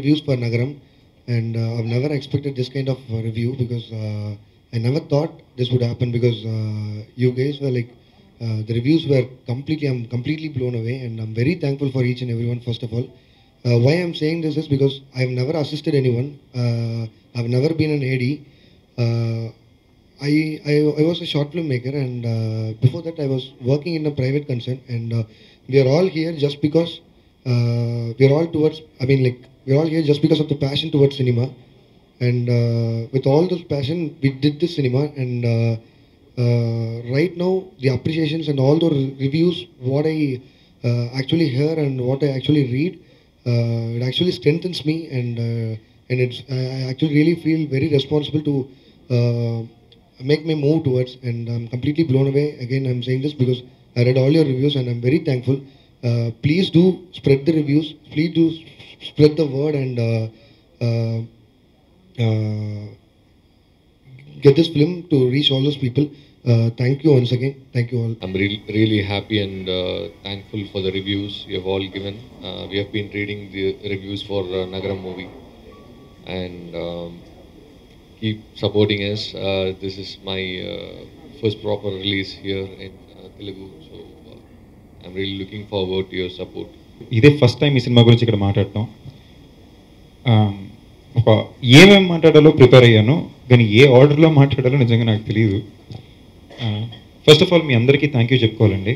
reviews for Nagaram, and I've never expected this kind of review because I never thought this would happen because you guys were like the reviews were I'm completely blown away, and I'm very thankful for each and everyone. First of all, why I'm saying this is because I've never assisted anyone. I've never been an AD. I was a short film maker, and before that I was working in a private concern, and we are all here just because we are all towards. I mean, like we're all here just because of the passion towards cinema, and with all this passion, we did this cinema, and right now the appreciations and all the reviews, what I actually hear and what I actually read, it actually strengthens me, and I actually really feel very responsible to make me move towards, and I'm completely blown away. Again, I'm saying this because I read all your reviews and I'm very thankful. Please do spread the reviews. Please do spread the word, and get this film to reach all those people. Thank you once again. Thank you all. I'm really happy and thankful for the reviews you have all given. We have been reading the reviews for Nagaram movie, and keep supporting us. This is my first proper release here in Telugu, so I'm really looking forward to your support. ఇదే first time ఈ cinema గురించి ఇక్కడ మాట్లాడటం. ఒక ఏమేమి మాట్లాడాలో prepare అయ్యాను, కానీ ఏ ఆర్డర్లో మాట్లాడాలో నిజంగా నాకు తెలియదు. ఫస్ట్ ఆఫ్ ఆల్ మీ అందరికీ థ్యాంక్ యూ చెప్పుకోవాలండి.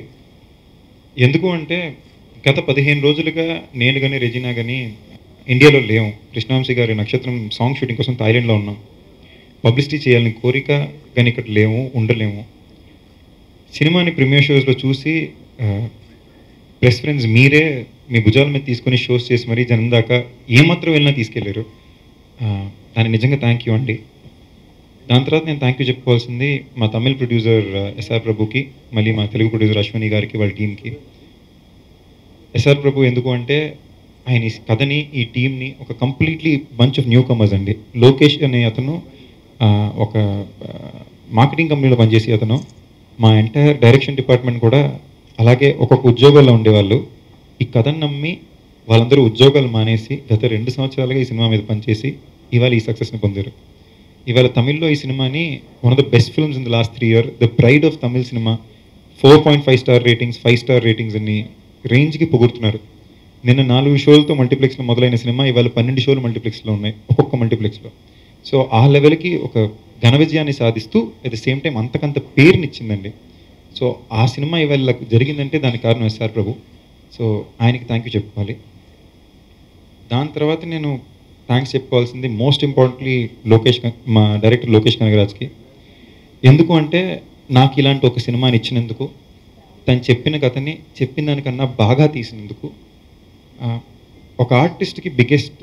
ఎందుకు అంటే గత 15 రోజులుగా నేను కానీ రెజినా కానీ ఇండియాలో లేము. కృష్ణవంశీ గారి నక్షత్రం సాంగ్ షూటింగ్ కోసం థాయిలాండ్లో ఉన్నాం. పబ్లిసిటీ చేయాలని కోరిక కానీ ఇక్కడ ఉండలేము. సినిమాని ప్రీమియర్ షోస్లో చూసి ప్రెస్ ఫ్రెండ్స్ మీరే మీ భుజాల మీద తీసుకొని షోస్ చేసి మరీ జనం దాకా ఏమాత్రం వెళ్ళినా తీసుకెళ్ళారు. దానికి నిజంగా థ్యాంక్ యూ అండి. దాని తర్వాత నేను థ్యాంక్ యూ చెప్పుకోవాల్సింది మా తమిళ్ ప్రొడ్యూసర్ ఎస్ఆర్ ప్రభుకి, మళ్ళీ మా తెలుగు ప్రొడ్యూసర్ అశ్వని గారికి, వాళ్ళ టీంకి. ఎస్ఆర్ ప్రభు ఎందుకు అంటే ఆయన ఈ కథని, ఈ టీంని ఒక completely bunch of new comers అండి. లోకేష్ అనే అతను ఒక మార్కెటింగ్ కంపెనీలో పనిచేసి అతను, మా ఎంటైర్ డైరెక్షన్ డిపార్ట్మెంట్ కూడా అలాగే ఒక్కొక్క ఉద్యోగాల్లో ఉండేవాళ్ళు. ఈ కథను నమ్మి వాళ్ళందరూ ఉద్యోగాలు మానేసి గత 2 సంవత్సరాలుగా ఈ సినిమా మీద పనిచేసి ఇవాళ ఈ సక్సెస్ని పొందారు. ఇవాళ తమిళ్లో ఈ సినిమాని one of the best films in the last 3 years, the pride of Tamil cinema, 4.5 star ratings, 5 star ratings అన్ని రేంజ్కి పొగుడుతున్నారు. నిన్న 4 షోలతో మల్టీప్లెక్స్లో మొదలైన సినిమా ఇవాళ 12 షోలు మల్టీప్లెక్స్లో ఉన్నాయి, ఒక్కొక్క మల్టీప్లెక్స్లో. సో ఆ లెవెల్కి ఒక ఘన విజయాన్ని సాధిస్తూ అట్ ద సేమ్ టైం అంతకంత పేరునిచ్చిందండి. సో ఆ సినిమా ఇవాళ జరిగిందంటే దానికి కారణం ఎస్ఆర్ ప్రభు. సో ఆయనకి థ్యాంక్ యూ చెప్పుకోవాలి. దాని తర్వాత నేను థ్యాంక్స్ చెప్పుకోవాల్సింది మోస్ట్ ఇంపార్టెంట్లీ మా డైరెక్టర్ లోకేష్ కనగరాజ్కి. ఎందుకు అంటే నాకు ఇలాంటి ఒక సినిమాని ఇచ్చినందుకు, తను చెప్పిన కథని చెప్పిన దానికన్నా బాగా తీసినందుకు, ఒక ఆర్టిస్ట్కి బిగ్గెస్ట్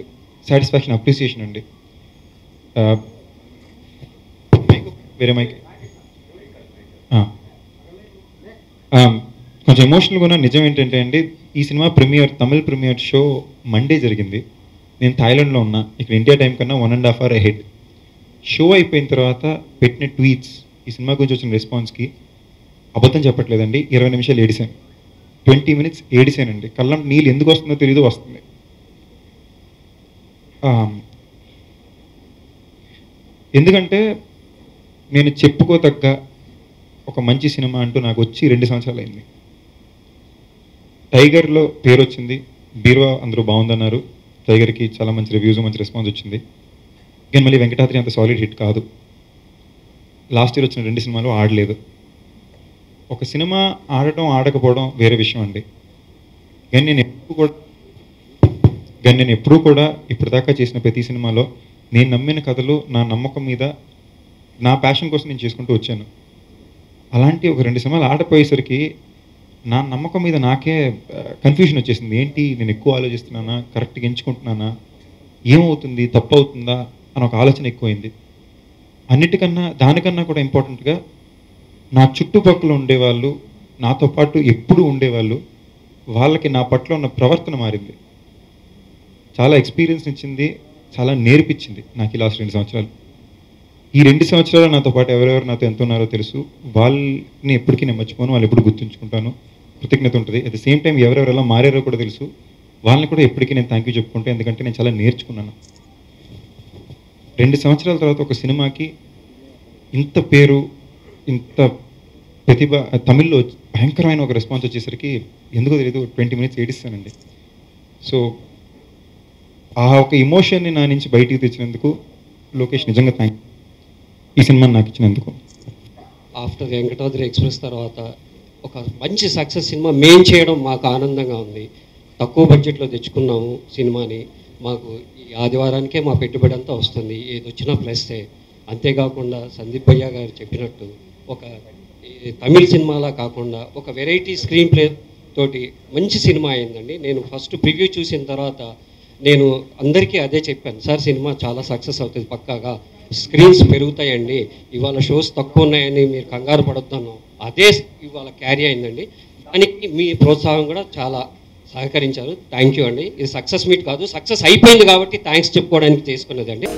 సాటిస్ఫాక్షన్, అప్రిసియేషన్ అండి. వేరే మైక్ కొంచెం ఎమోషనల్గా ఉన్న నిజం ఏంటంటే అండి, ఈ cinema Tamil premiere show Monday జరిగింది. నేను థాయిలాండ్లో ఉన్నా, ఇక్కడ ఇండియా టైం కన్నా 1.5 hours అహెడ్. షో అయిపోయిన తర్వాత పెట్టిన ట్వీట్స్, ఈ సినిమా గురించి వచ్చిన రెస్పాన్స్కి అబద్ధం చెప్పట్లేదండి, 20 నిమిషాలు ఏడిశాను, 20 minutes ఏడిశానండి. కళ్ళం నీళ్ళు ఎందుకు వస్తుందో తెలియదు, వస్తుంది. ఎందుకంటే నేను చెప్పుకోతగ్గ ఒక మంచి సినిమా అంటూ నాకు వచ్చి 2 సంవత్సరాలు అయింది. టైగర్లో పేరు వచ్చింది, బీరువా అందరూ బాగుందన్నారు, టైగర్కి చాలా మంచి రివ్యూస్, మంచి రెస్పాన్స్ వచ్చింది. కానీ మళ్ళీ వెంకటాద్రి అంత సాలిడ్ హిట్ కాదు. లాస్ట్ ఇయర్ వచ్చిన 2 సినిమాలు ఆడలేదు. ఒక సినిమా ఆడటం ఆడకపోవడం వేరే విషయం అండి. కానీ నేను ఎప్పుడూ కూడా ఇప్పటిదాకా చేసిన ప్రతి సినిమాలో నేను నమ్మిన కథలు, నా నమ్మకం మీద, నా ప్యాషన్ కోసం నేను చేసుకుంటూ వచ్చాను. అలాంటి ఒక 2 సినిమాలు ఆడపోయేసరికి నా నమ్మకం మీద నాకే కన్ఫ్యూజన్ వచ్చేసింది. ఏంటి నేను ఎక్కువ ఆలోచిస్తున్నానా, కరెక్ట్గా ఎంచుకుంటున్నానా, ఏమవుతుంది, తప్పు అవుతుందా అని ఒక ఆలోచన ఎక్కువైంది. దానికన్నా కూడా ఇంపార్టెంట్గా నా చుట్టుపక్కల ఉండేవాళ్ళు, నాతో పాటు ఎప్పుడూ ఉండేవాళ్ళు, వాళ్ళకి నా పట్ల ఉన్న ప్రవర్తన మారింది. చాలా ఎక్స్పీరియన్స్ ఇచ్చింది, చాలా నేర్పించింది నాకు ఈ లాస్ట్ 2 సంవత్సరాలు. ఈ 2 సంవత్సరాలు నాతో పాటు ఎవరెవరు నాతో ఎంత ఉన్నారో తెలుసు. వాళ్ళని ఎప్పటికీ నేను మర్చిపోను, వాళ్ళు ఎప్పుడు గుర్తుంచుకుంటాను, కృతజ్ఞత ఉంటుంది. అట్ ద సేమ్ టైం ఎవరెవరు ఎలా మారారో కూడా తెలుసు. వాళ్ళని కూడా ఎప్పటికీ నేను థ్యాంక్ యూ చెప్పుకుంటే, ఎందుకంటే నేను చాలా నేర్చుకున్నాను. 2 సంవత్సరాల తర్వాత ఒక సినిమాకి ఇంత పేరు, ఇంత ప్రతిభ, తమిళ్లో భయంకరమైన ఒక రెస్పాన్స్ వచ్చేసరికి ఎందుకో తెలియదు 20 minutes ఏడిస్తానండి. సో ఆ ఒక ఇమోషన్ని నా నుంచి బయటికి తెచ్చినందుకు లోకేష్ నిజంగా థ్యాంక్ ఈ సినిమాని నాకు ఇచ్చినందుకు. ఆఫ్టర్ వెంకటాద్రి ఎక్స్ప్రెస్ తర్వాత ఒక మంచి సక్సెస్ సినిమా మేం చేయడం మాకు ఆనందంగా ఉంది. తక్కువ బడ్జెట్లో తెచ్చుకున్నాము సినిమాని. మాకు ఈ ఆదివారానికే మా పెట్టుబడి అంతా వస్తుంది, ఏది వచ్చినా ప్లస్సే. అంతేకాకుండా సందీప్ భయ్య గారు చెప్పినట్టు ఒక తమిళ సినిమాలా కాకుండా ఒక వెరైటీ స్క్రీన్ ప్లే తోటి మంచి సినిమా అయిందండి. నేను ఫస్ట్ ప్రివ్యూ చూసిన తర్వాత నేను అందరికీ అదే చెప్పాను, సార్ సినిమా చాలా సక్సెస్ అవుతుంది పక్కాగా, స్క్రీన్స్ పెరుగుతాయండి, ఇవాళ షోస్ తక్కువ ఉన్నాయని మీరు కంగారు పడొద్దాను. అదే ఇవాళ క్యారీ అయిందండి. దానికి మీ ప్రోత్సాహం కూడా చాలా సహకరించారు. థ్యాంక్ యూ అండి. ఇది సక్సెస్ మీట్ కాదు, సక్సెస్ అయిపోయింది కాబట్టి థ్యాంక్స్ చెప్పుకోవడానికి చేసుకున్నదండి.